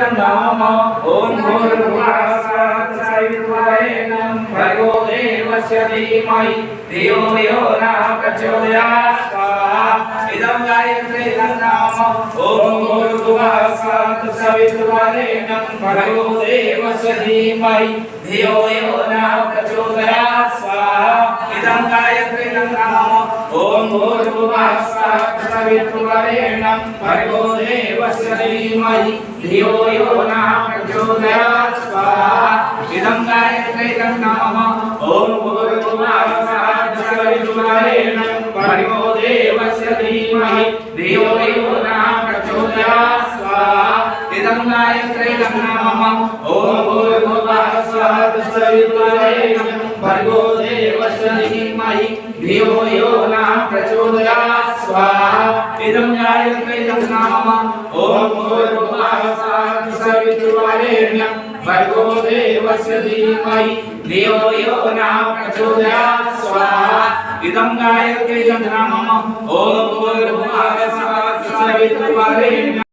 नमः ओम भूर्भुवः स्वः सवितुर्वरेण्यं भर्गो देवस्य धीमहि धियो यो नः प्रचोदयात् स्वाहा इदं गायत्री नमः ओम भूर्भुवः स्वः सवितुर्वरेण्यं भर्गो देवस्य धीमहि धियो यो नः प्रचोदयात् स्वाहा इदं गायत्री नमः ओम भूर्भुवः स्वः सवितुर्वरेण्यं भर्गो देवस्य धीमहि धियो यो नः प्रचोदयात् स्वाहा इदं गायत्री नमः ओम भूर्भुवः स्वः सवितुर्वरेण्यं भर्गो देवस्य धीमहि धियो यो नः प्रचोदयात् स्वाहा इदं गायत्री नमः ओम भूर्भुवः स्वः सवितुर्वरेण्यं भर्गो देवस्य धीमहि धियो यो नः प्रचोदयात् स्वाहा इदं गायत्री नमः ओम भूर्भुवः स्वः सवितुर्वरेण्यं भर्गो देवस्य धीमहि धियो यो नः प्रचोदयात् स्वाहा इदं गायत्री नमः ओम भूर्भुवः स्वः सवितुर्वरेण्यं